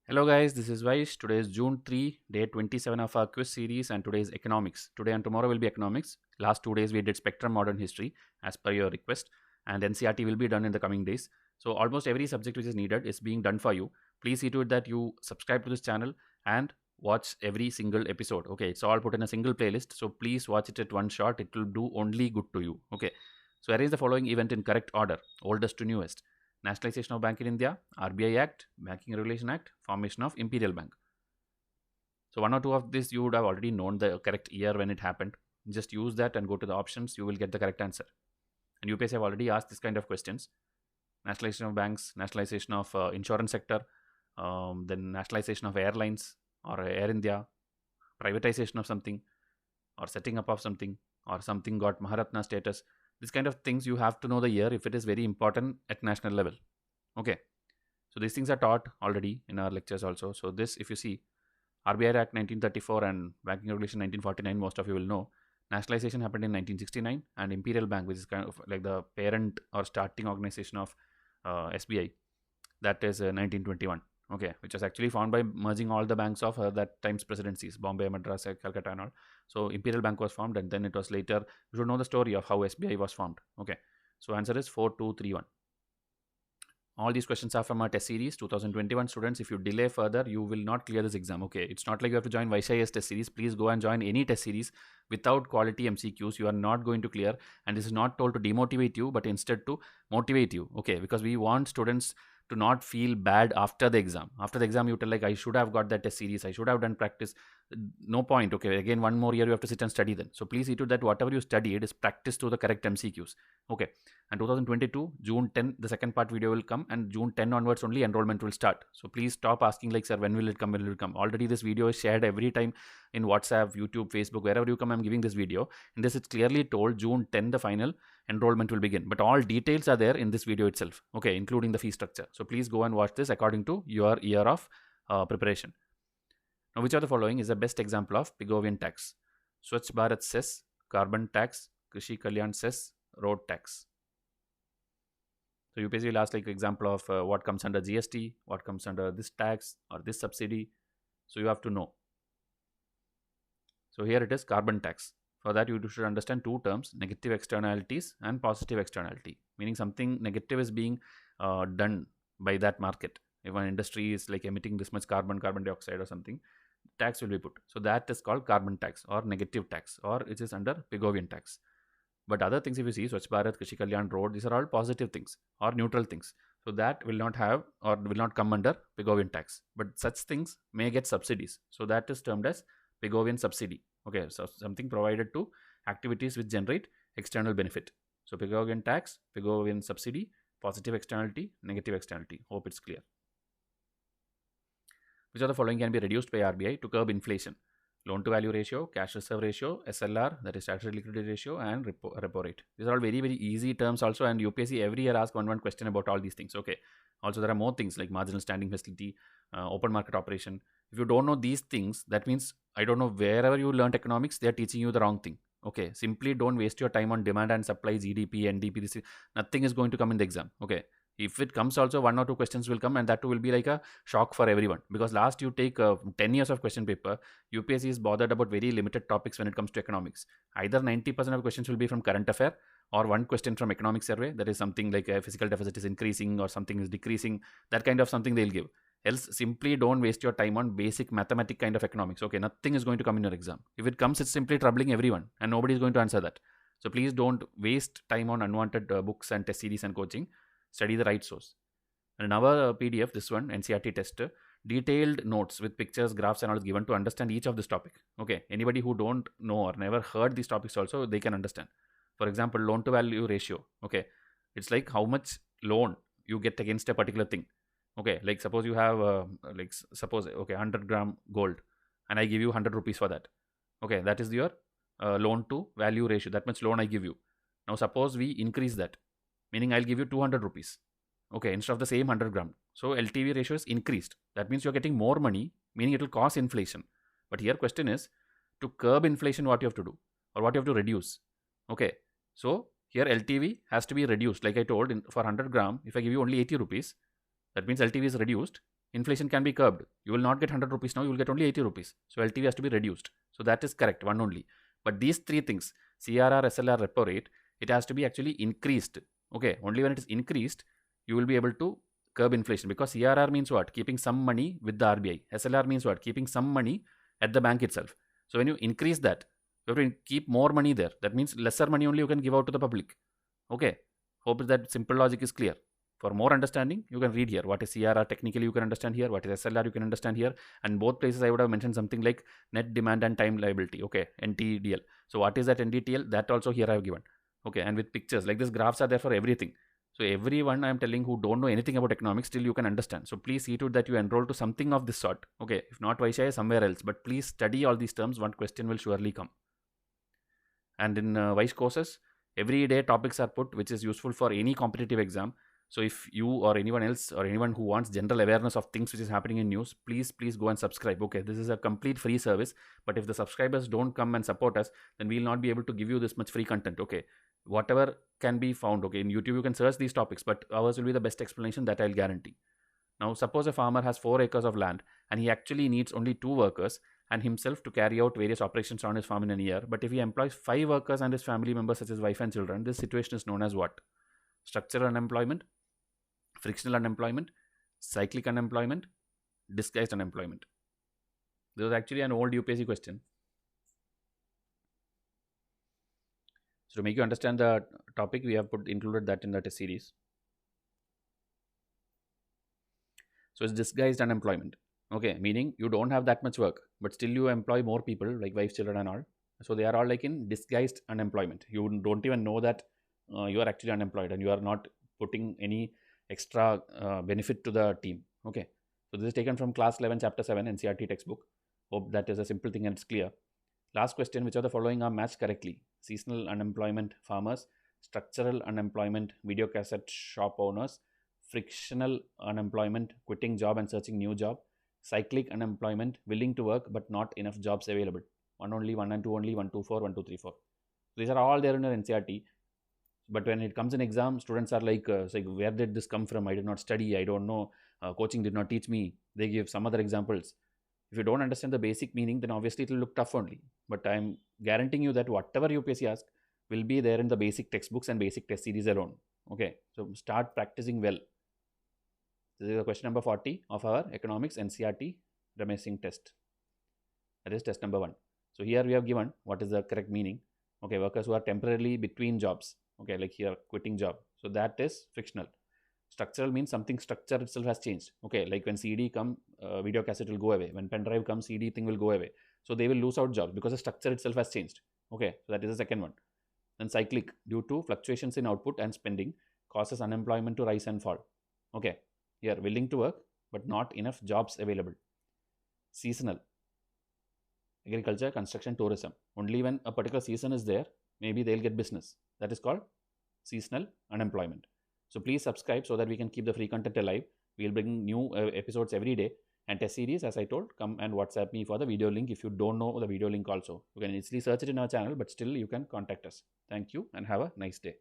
Hello guys, this is Vaish. Today is June 3, day 27 of our quiz series, and today is economics. Today and tomorrow will be economics. Last 2 days we did spectrum modern history as per your request, and NCRT will be done in the coming days. So almost every subject which is needed is being done for you. Please see to it that you subscribe to this channel and watch every single episode. Okay, it's all put in a single playlist, so please watch it at one shot. It will do only good to you. Okay, so arrange the following event in correct order, oldest to newest. Nationalization of Bank in India, RBI Act, Banking Regulation Act, formation of Imperial Bank. So one or two of this you would have already known the correct year when it happened. Just use that and go to the options. You will get the correct answer. And UPSC have already asked this kind of questions. Nationalization of banks, nationalization of insurance sector, then nationalization of airlines or Air India, privatization of something or setting up of something or something got Maharatna status. This kind of things you have to know the year if it is very important at national level. Okay. So these things are taught already in our lectures also. So this, if you see, RBI Act 1934 and Banking Regulation 1949, most of you will know. Nationalization happened in 1969, and Imperial Bank, which is kind of like the parent or starting organization of SBI, that is 1921. Okay, which was actually formed by merging all the banks of that time's presidencies, Bombay, Madras, Calcutta, and all. So Imperial Bank was formed, and then it was later. You should know the story of how SBI was formed. Okay, so answer is 4231. All these questions are from our test series 2021 students. If you delay further, you will not clear this exam. Okay, it's not like you have to join Vaishya's test series. Please go and join any test series. Without quality MCQs, you are not going to clear. And this is not told to demotivate you, but instead to motivate you. Okay, because we want students to not feel bad after the exam. After the exam, you tell like, I should have got that test series, I should have done practice. No point. Okay, again, one more year you have to sit and study then. So please see to that whatever you studied is practice to the correct MCQs. Okay, and 2022 June 10 the second part video will come, and June 10 onwards only enrollment will start. So please stop asking like, sir, when will it come, when will it come? Already this video is shared every time in WhatsApp, YouTube, Facebook, wherever you come. I'm giving this video. In this it's clearly told June 10 the final enrollment will begin, but all details are there in this video itself. Okay, including the fee structure. So please go and watch this according to your year of preparation. Now, which of the following is the best example of Pigovian tax? Swachh Bharat cess, carbon tax, Krishi Kalyan cess, road tax. So you basically ask like example of what comes under GST, what comes under this tax or this subsidy. So you have to know. So here it is carbon tax. For that you should understand two terms, negative externalities and positive externality. Meaning something negative is being done by that market. If an industry is like emitting this much carbon dioxide or something, tax will be put. So that is called carbon tax or negative tax, or it is under Pigovian tax. But other things, if you see Swachh Bharat, Krishi Kalyan, road, these are all positive things or neutral things. So that will not have or will not come under Pigovian tax. But such things may get subsidies. So that is termed as Pigovian subsidy. Okay, so something provided to activities which generate external benefit. So Pigovian tax, Pigovian subsidy, positive externality, negative externality. Hope it's clear. Which of the following can be reduced by RBI to curb inflation? Loan to value ratio, cash reserve ratio, SLR, that is statutory liquidity ratio, and repo rate. These are all very, very easy terms also, and UPSC every year asks one question about all these things. Okay. Also, there are more things like marginal standing facility, open market operation. If you don't know these things, that means, I don't know, wherever you learned economics, they are teaching you the wrong thing. Okay. Simply don't waste your time on demand and supply, GDP, NDP. Nothing is going to come in the exam. Okay. If it comes also, one or two questions will come, and that too will be like a shock for everyone, because last you take 10 years of question paper, UPSC is bothered about very limited topics when it comes to economics. Either 90% of questions will be from current affair, or one question from economic survey, that is something like a physical deficit is increasing or something is decreasing, that kind of something they'll give. Else simply don't waste your time on basic mathematic kind of economics. Okay, nothing is going to come in your exam. If it comes, it's simply troubling everyone and nobody is going to answer that. So please don't waste time on unwanted books and test series and coaching. Study the right source. And another PDF, this one, NCRT test, detailed notes with pictures, graphs and all is given to understand each of this topic. Okay, anybody who don't know or never heard these topics also, they can understand. For example, loan to value ratio. Okay, it's like how much loan you get against a particular thing. Okay, like suppose you have suppose 100-gram gold, and I give you 100 rupees for that. Okay, that is your loan to value ratio. That much loan I give you. Now suppose we increase that, meaning I'll give you 200 rupees. Okay, instead of the same 100-gram. So LTV ratio is increased. That means you're getting more money, meaning it will cause inflation. But here question is, to curb inflation, what you have to do or what you have to reduce. Okay, so here LTV has to be reduced. Like I told, for 100-gram, if I give you only 80 rupees, that means LTV is reduced. inflation can be curbed. You will not get 100 rupees now, you will get only 80 rupees. So LTV has to be reduced. So that is correct, one only. But these three things, CRR, SLR, repo rate, it has to be actually increased. Okay, only when it is increased, you will be able to curb inflation, because CRR means what? Keeping some money with the RBI. SLR means what? Keeping some money at the bank itself. So when you increase that, you have to keep more money there. That means lesser money only you can give out to the public. Okay, hope that simple logic is clear. For more understanding, you can read here. What is CRR technically, you can understand here. What is SLR, you can understand here. And both places I would have mentioned something like net demand and time liability. Okay, NTDL. So what is that NDTL? That also here I have given. Okay, and with pictures like this, graphs are there for everything. So everyone I am telling who don't know anything about economics, still you can understand. So please see to it that you enroll to something of this sort. Okay, if not Vaishya, somewhere else. But please study all these terms. One question will surely come. And in Vice courses, every day topics are put which is useful for any competitive exam. So if you or anyone else or anyone who wants general awareness of things which is happening in news, please go and subscribe. Okay, this is a complete free service, but if the subscribers don't come and support us, then we'll not be able to give you this much free content. Okay, whatever can be found, okay, in YouTube you can search these topics, but ours will be the best explanation, that I'll guarantee. Now suppose a farmer has 4 acres of land and he actually needs only 2 workers and himself to carry out various operations on his farm in a year. But if he employs 5 workers and his family members such as wife and children, this situation is known as what? Structural unemployment, frictional unemployment, cyclic unemployment, disguised unemployment. This was actually an old UPSC question. So to make you understand the topic, we have included that in the test series. So it's disguised unemployment. Okay, meaning you don't have that much work, but still you employ more people like wife, children and all. So they are all like in disguised unemployment. You don't even know that you are actually unemployed and you are not putting any extra benefit to the team. Okay, so this is taken from class 11 chapter 7 NCERT textbook. Hope that is a simple thing and it's clear. Last question, which of the following are matched correctly? Seasonal unemployment, farmers; structural unemployment, video cassette shop owners; frictional unemployment, quitting job and searching new job; cyclic unemployment, willing to work but not enough jobs available. One only, one and two only, 1, 2, 4, 1, 2, 3, 4. These are all there in your NCERT. But when it comes in exam, students are like, where did this come from? I did not study. I don't know. Coaching did not teach me. They give some other examples. If you don't understand the basic meaning, then obviously it will look tough only. But I'm guaranteeing you that whatever UPSC asks will be there in the basic textbooks and basic test series alone. Okay, so start practicing well. This is the question number 40 of our economics NCERT Ramesh Singh test. That is test number 1. So here we have given what is the correct meaning. Okay, workers who are temporarily between jobs. Okay, like here quitting job. So that is frictional. Structural means something structure itself has changed. Okay, like when CD come, video cassette will go away. When pen drive comes, CD thing will go away. So they will lose out jobs because the structure itself has changed. Okay, so that is the second one. Then cyclic, due to fluctuations in output and spending, causes unemployment to rise and fall. Okay, here willing to work but not enough jobs available. Seasonal, agriculture, construction, tourism. Only when a particular season is there, maybe they'll get business. That is called seasonal unemployment. So please subscribe so that we can keep the free content alive. We'll bring new episodes every day. And test series, as I told, come and WhatsApp me for the video link. If you don't know the video link also, you can easily search it in our channel, but still you can contact us. Thank you and have a nice day.